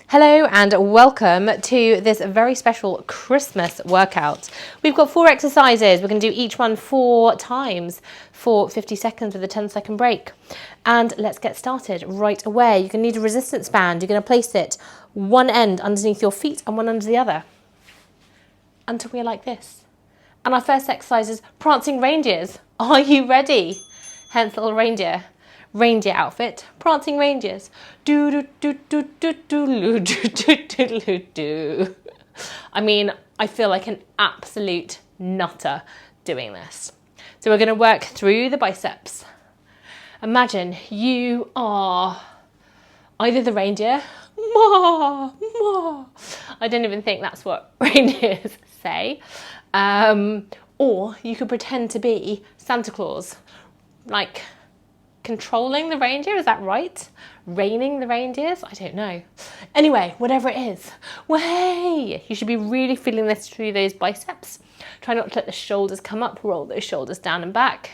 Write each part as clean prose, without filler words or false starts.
Hello and welcome to this very special Christmas workout. We've got 4 exercises. We're going to do each one 4 times for 50 seconds with a 10-second break. And let's get started right away. You're going to need a resistance band. You're going to place it one end underneath your feet and one under the other until we're like this. And our first exercise is prancing reindeers. Are you ready? Hence little reindeer outfit, prancing reindeers. Do do do do do do do do do do. I mean, I feel like an absolute nutter doing this. So we're going to work through the biceps. Imagine you are either the reindeer, ma, ma. I don't even think that's what reindeers say. Or you could pretend to be Santa Claus, like controlling the reindeer, is that right? Raining the reindeers? I don't know. Anyway, whatever it is, way! You should be really feeling this through those biceps. Try not to let the shoulders come up, roll those shoulders down and back.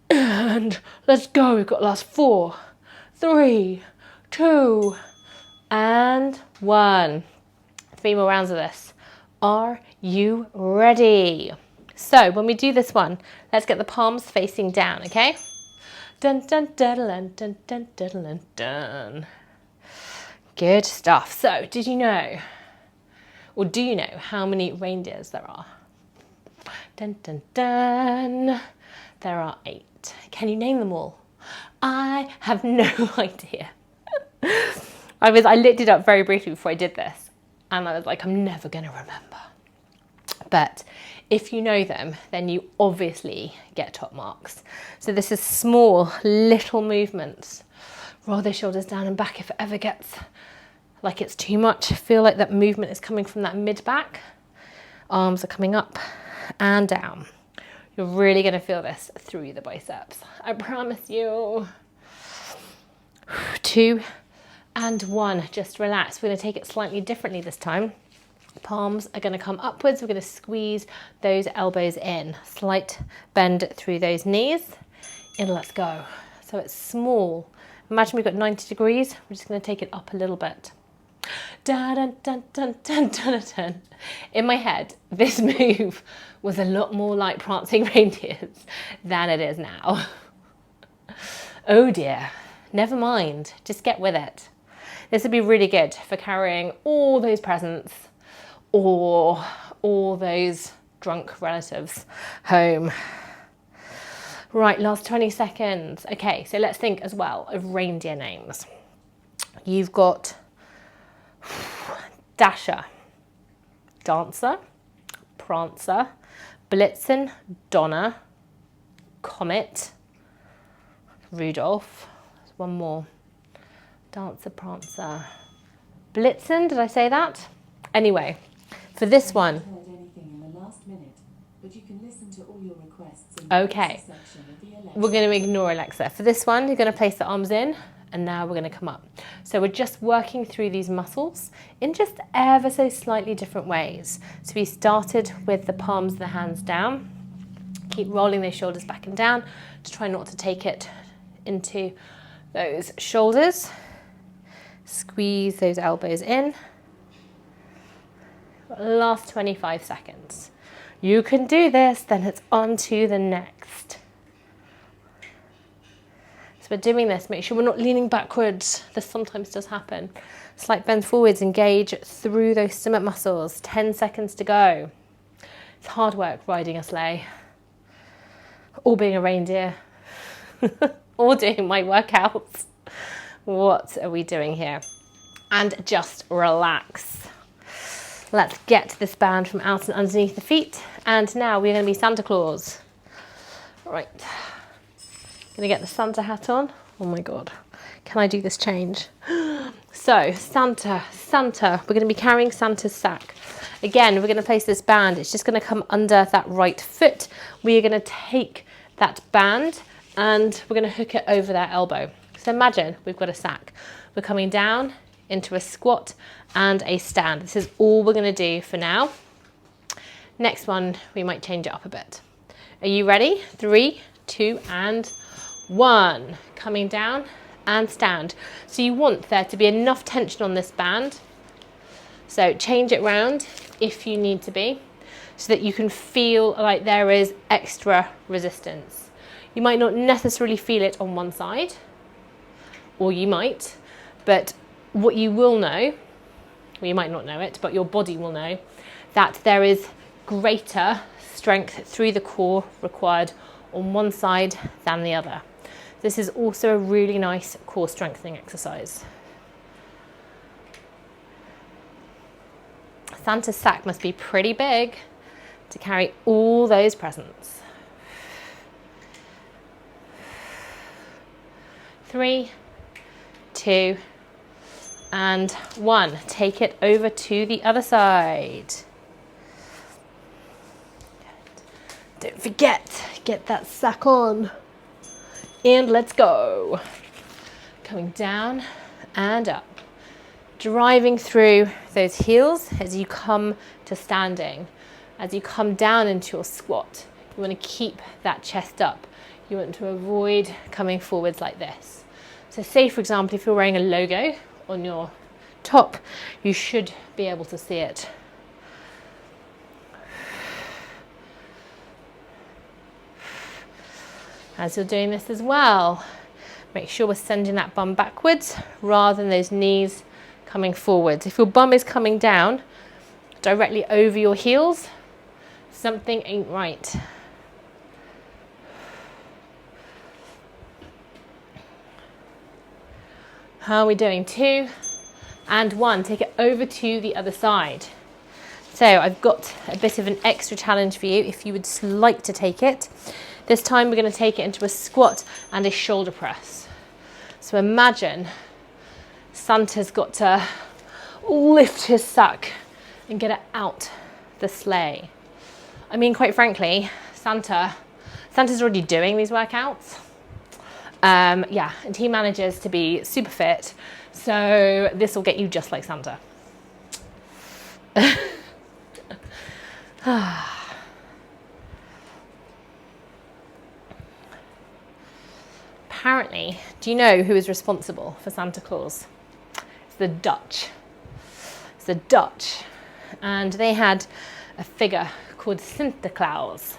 And let's go, we've got last 4, 3, 2, and 1. 3 more rounds of this. Are you ready? So when we do this one, let's get the palms facing down, okay? Dun dun dun dun dun dun dun dun dun. Good stuff. So did you know, or do you know how many reindeers there are? Dun dun dun. There are 8. Can you name them all? I have no idea. I looked it up very briefly before I did this, and I was like, I'm never going to remember. But if you know them, then you obviously get top marks. So this is small, little movements. Roll the shoulders down and back if it ever gets like it's too much. Feel like that movement is coming from that mid-back. Arms are coming up and down. You're really going to feel this through the biceps. I promise you. 2 and 1. Just relax. We're going to take it slightly differently this time. Palms are going to come upwards. We're going to squeeze those elbows in. Slight bend through those knees. And let's go. So it's small. Imagine we've got 90 degrees. We're just going to take it up a little bit. Dun, dun, dun, dun, dun, dun, dun. In my head, this move was a lot more like prancing reindeers than it is now. Oh dear. Never mind. Just get with it. This would be really good for carrying all those presents or all those drunk relatives home. Right, last 20 seconds. Okay, so let's think as well of reindeer names. You've got Dasher, Dancer, Prancer, Blitzen, Donner, Comet, Rudolph. There's one more. Dancer, Prancer, Blitzen, did I say that? Anyway, for this one, okay, we're going to ignore Alexa. For this one, you're going to place the arms in, and now we're going to come up. So we're just working through these muscles in just ever so slightly different ways. So we started with the palms of the hands down. Keep rolling those shoulders back and down to try not to take it into those shoulders. Squeeze those elbows in. Last 25 seconds. You can do this, then it's on to the next. So we're doing this, make sure we're not leaning backwards. This sometimes does happen. Slight bend forwards, engage through those stomach muscles. 10 seconds to go. It's hard work riding a sleigh, or being a reindeer, or doing my workouts. What are we doing here? And just relax. Let's get this band from out and underneath the feet. And now we're going to be Santa Claus. Right. Going to get the Santa hat on. Oh my God. Can I do this change? So Santa. We're going to be carrying Santa's sack. Again, we're going to place this band. It's just going to come under that right foot. We are going to take that band and we're going to hook it over that elbow. So imagine we've got a sack. We're coming down into a squat and a stand. This is all we're going to do for now. Next one, we might change it up a bit. Are you ready? 3, 2, and 1. coming down and stand. So you want there to be enough tension on this band. So change it round if you need to be, so that you can feel like there is extra resistance. You might not necessarily feel it on one side, or you might, but what you will know, well, you might not know it, but your body will know that there is greater strength through the core required on one side than the other. This is also a really nice core strengthening exercise. Santa's sack must be pretty big to carry all those presents. 3, 2, and 1. Take it over to the other side. Don't forget, get that sack on. And let's go. Coming down and up. Driving through those heels as you come to standing. As you come down into your squat, you want to keep that chest up. You want to avoid coming forwards like this. So say, for example, if you're wearing a logo on your top, you should be able to see it. As you're doing this as well, make sure we're sending that bum backwards rather than those knees coming forwards. If your bum is coming down directly over your heels, something ain't right. How are we doing? 2 and 1. Take it over to the other side. So I've got a bit of an extra challenge for you if you would like to take it. This time we're going to take it into a squat and a shoulder press. So imagine Santa's got to lift his sack and get it out the sleigh. I mean, quite frankly, Santa's already doing these workouts. Yeah, and he manages to be super fit. So this will get you just like Santa. Apparently, do you know who is responsible for Santa Claus? It's the Dutch. It's the Dutch. And they had a figure called Sinterklaas.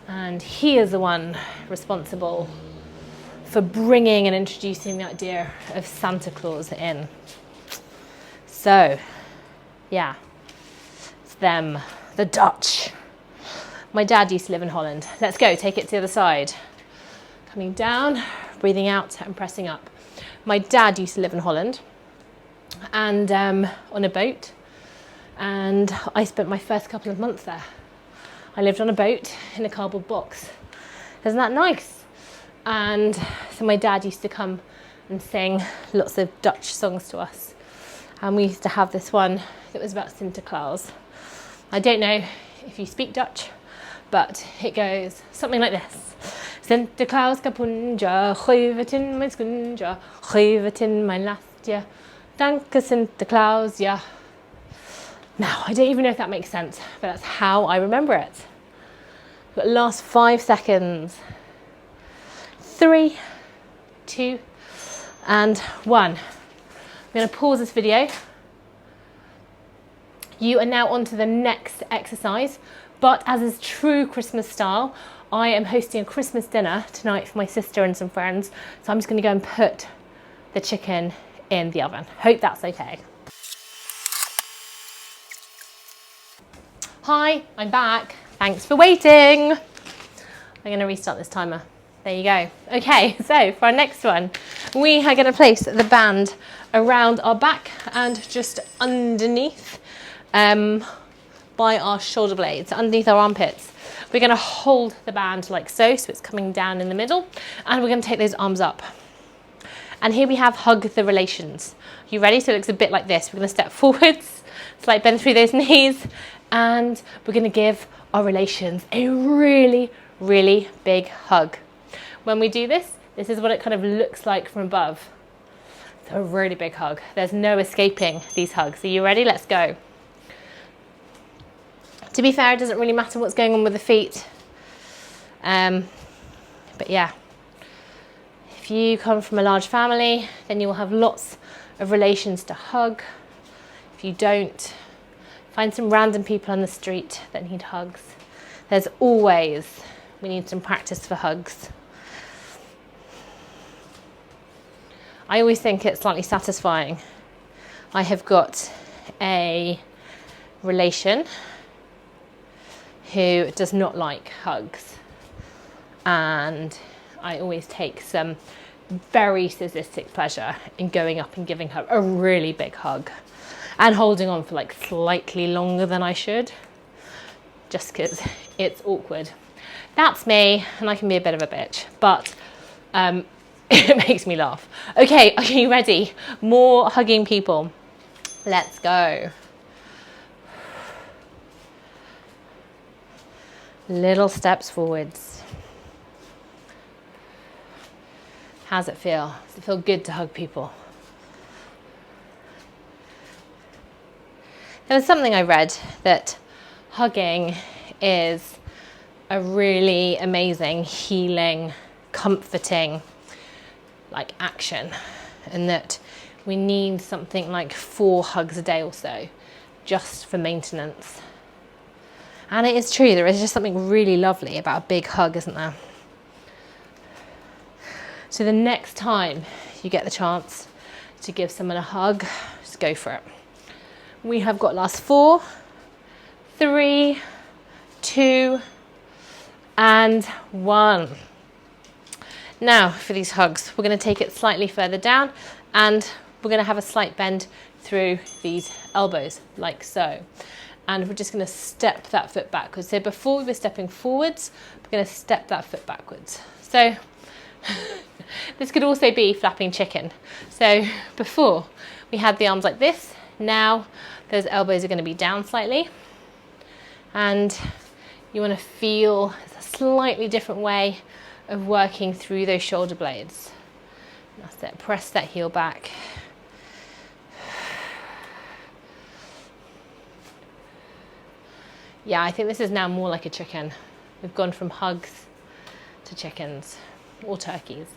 And he is the one responsible for bringing and introducing the idea of Santa Claus in. So, yeah, it's them, the Dutch. My dad used to live in Holland. Let's go, take it to the other side. Coming down, breathing out and pressing up. My dad used to live in Holland and on a boat, and I spent my first couple of months there. I lived on a boat in a cardboard box. Isn't that nice? And so my dad used to come and sing lots of Dutch songs to us. And we used to have this one that was about Sinterklaas. I don't know if you speak Dutch, but it goes something like this. Sinterklaas kapunja, geef het in mijn schoenja, geef het in mijn lastje, danke Sinterklaas, ja. Now, I don't even know if that makes sense, but that's how I remember it. We've got the last 5 seconds. 3, 2, and 1. I'm going to pause this video. You are now on to the next exercise, but as is true Christmas style, I am hosting a Christmas dinner tonight for my sister and some friends, so I'm just going to go and put the chicken in the oven. Hope that's okay. Hi, I'm back. Thanks for waiting. I'm going to restart this timer. There you go. Okay, so for our next one, we are going to place the band around our back and just underneath by our shoulder blades, underneath our armpits. We're going to hold the band like so, so it's coming down in the middle, and we're going to take those arms up. And here we have hug the relations. You ready? So it looks a bit like this. We're going to step forwards, slight bend through those knees, and we're going to give our relations a really, really big hug. When we do this, this is what it kind of looks like from above. So a really big hug. There's no escaping these hugs. Are you ready? Let's go. To be fair, it doesn't really matter what's going on with the feet. But yeah, if you come from a large family, then you will have lots of relations to hug. If you don't, find some random people on the street that need hugs. There's always, we need some practice for hugs. I always think it's slightly satisfying. I have got a relation who does not like hugs, and I always take some very sadistic pleasure in going up and giving her a really big hug and holding on for like slightly longer than I should, just because it's awkward. That's me, and I can be a bit of a bitch, but it makes me laugh. Okay, are you ready? More hugging people. Let's go. Little steps forwards. How's it feel? Does it feel good to hug people? There was something I read that hugging is a really amazing, healing, comforting action, and that we need something like 4 hugs a day or so just for maintenance. And it is true, there is just something really lovely about a big hug, isn't there? So the next time you get the chance to give someone a hug, just go for it. We have got last 4, 3, 2, and 1. Now for these hugs, we're going to take it slightly further down, and we're going to have a slight bend through these elbows, like so. And we're just going to step that foot backwards. So before we were stepping forwards, we're going to step that foot backwards. So this could also be flapping chicken. So before we had the arms like this, now those elbows are going to be down slightly. And you want to feel a slightly different way of working through those shoulder blades. That's it, press that heel back. Yeah, I think this is now more like a chicken. We've gone from hugs to chickens or turkeys.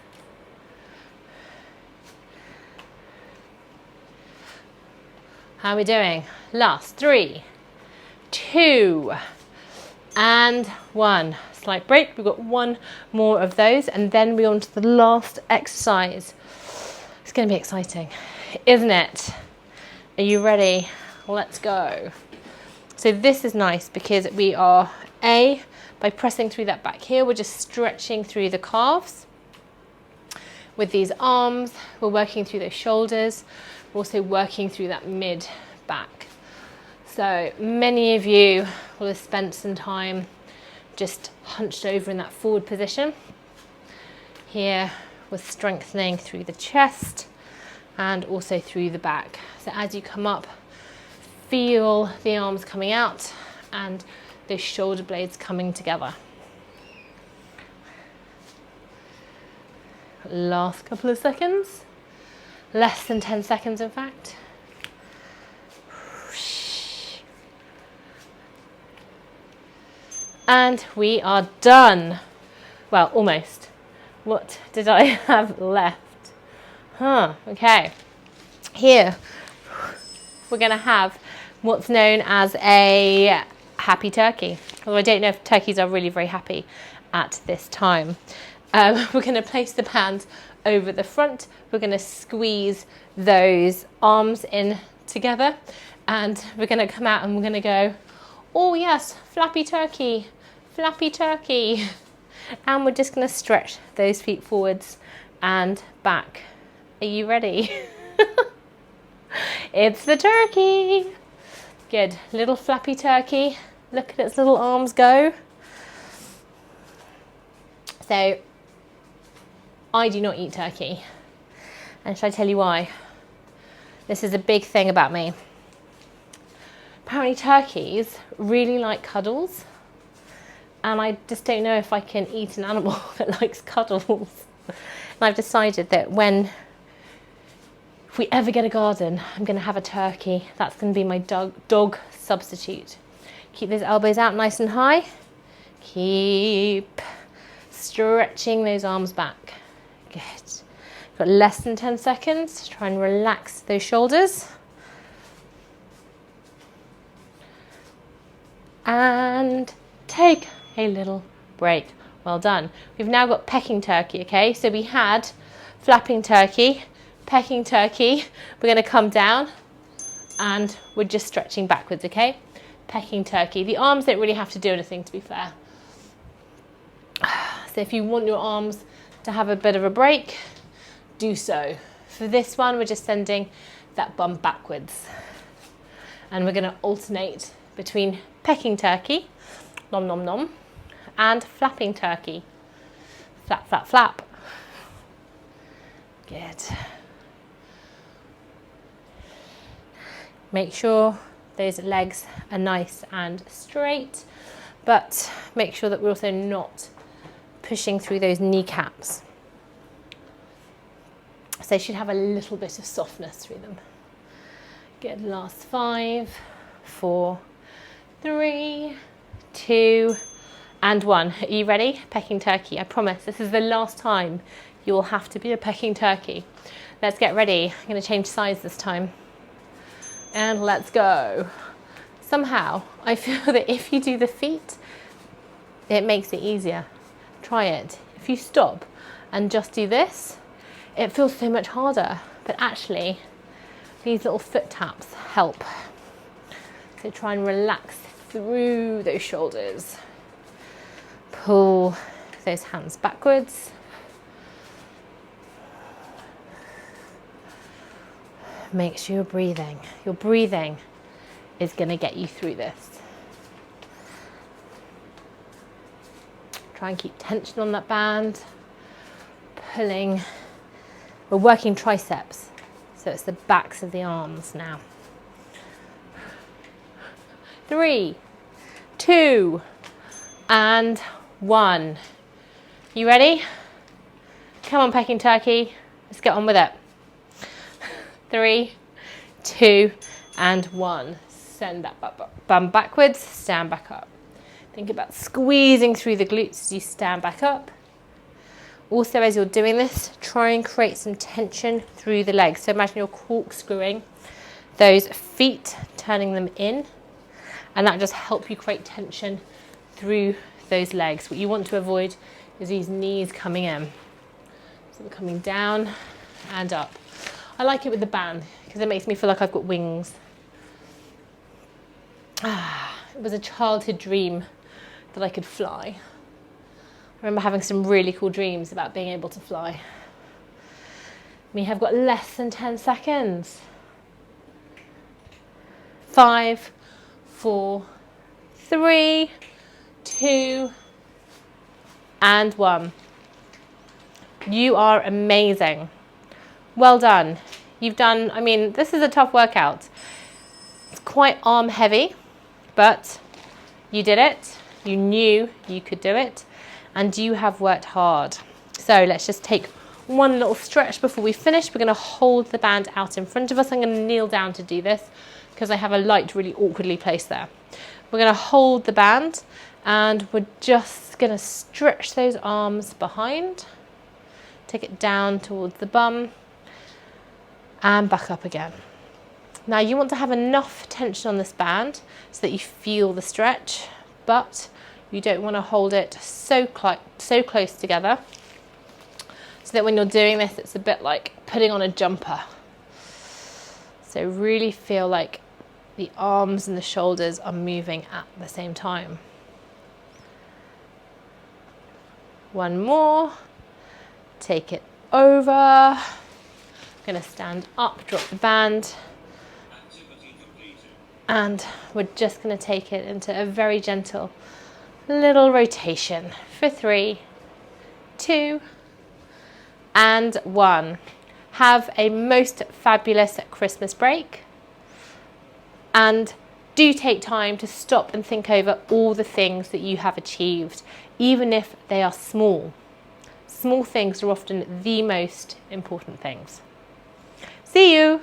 How are we doing? Last 3, 2, and 1. Slight break. We've got 1 more of those, and then we're on to the last exercise. It's going to be exciting, isn't it? Are you ready? Let's go. So this is nice because we are, by pressing through that back heel, we're just stretching through the calves. With these arms, we're working through those shoulders. We're also working through that mid back. So many of you will have spent some time just hunched over in that forward position. Here we're strengthening through the chest and also through the back. So as you come up, feel the arms coming out and the shoulder blades coming together. Last couple of seconds. Less than 10 seconds, in fact. And we are done. Well, almost. What did I have left? Okay. Here, we're going to have what's known as a happy turkey. Although I don't know if turkeys are really very happy at this time. We're going to place the hands over the front. We're going to squeeze those arms in together, and we're going to come out and we're going to go, oh yes, flappy turkey, flappy turkey. And we're just going to stretch those feet forwards and back. Are you ready? It's the turkey. Good. Little flappy turkey. Look at its little arms go. So, I do not eat turkey. And should I tell you why? This is a big thing about me. Apparently turkeys really like cuddles. And I just don't know if I can eat an animal that likes cuddles. And I've decided that if we ever get a garden, I'm going to have a turkey. That's going to be my dog substitute. Keep those elbows out nice and high. Keep Stretching those arms back. Good. Got less than 10 seconds. Try and relax those shoulders. And take a little break. Well done. We've now got pecking turkey, okay? So we had flapping turkey, pecking turkey. We're going to come down and we're just stretching backwards, okay? Pecking turkey. The arms don't really have to do anything, to be fair. So if you want your arms to have a bit of a break, do so. For this one, we're just sending that bum backwards. And we're going to alternate between pecking turkey, nom nom nom, and flapping turkey. Flap, flap, flap. Good. Make sure those legs are nice and straight, but make sure that we're also not pushing through those kneecaps. So they should have a little bit of softness through them. Good, last 5, 4, 3, 2, and 1. Are you ready? Pecking turkey. I promise this is the last time you will have to be a pecking turkey. Let's get ready. I'm going to change sides this time. And let's go. Somehow, I feel that if you do the feet, it makes it easier. Try it. If you stop and just do this, it feels so much harder. But actually, these little foot taps help. So try and relax through those shoulders. Pull those hands backwards. Make sure you're breathing. Your breathing is going to get you through this. Try and keep tension on that band. Pulling. We're working triceps, so it's the backs of the arms now. 3, 2, and 1. You ready? Come on, pecking turkey. Let's get on with it. 3, 2, and 1. Send that bum backwards, stand back up. Think about squeezing through the glutes as you stand back up. Also, as you're doing this, try and create some tension through the legs. So imagine you're corkscrewing those feet, turning them in, and that just helps you create tension through those legs. What you want to avoid is these knees coming in. So they're coming down and up. I like it with the band because it makes me feel like I've got wings. It was a childhood dream that I could fly. I remember having some really cool dreams about being able to fly. We have got less than 10 seconds. 5, 4, 3, 2, and 1. You are amazing. Well done. You've done, I mean, this is a tough workout. It's quite arm heavy, but you did it. You knew you could do it, and you have worked hard. So let's just take one little stretch before we finish. We're going to hold the band out in front of us. I'm going to kneel down to do this because I have a light really awkwardly placed there. We're going to hold the band and we're just going to stretch those arms behind. Take it down towards the bum and back up again. Now you want to have enough tension on this band so that you feel the stretch, but you don't want to hold it so close together so that when you're doing this, it's a bit like putting on a jumper. So really feel like the arms and the shoulders are moving at the same time. One more. Take it over. Going to stand up, drop the band. And we're just going to take it into a very gentle little rotation for 3, 2, and 1. Have a most fabulous Christmas break. And do take time to stop and think over all the things that you have achieved, even if they are small. Small things are often the most important things. See you!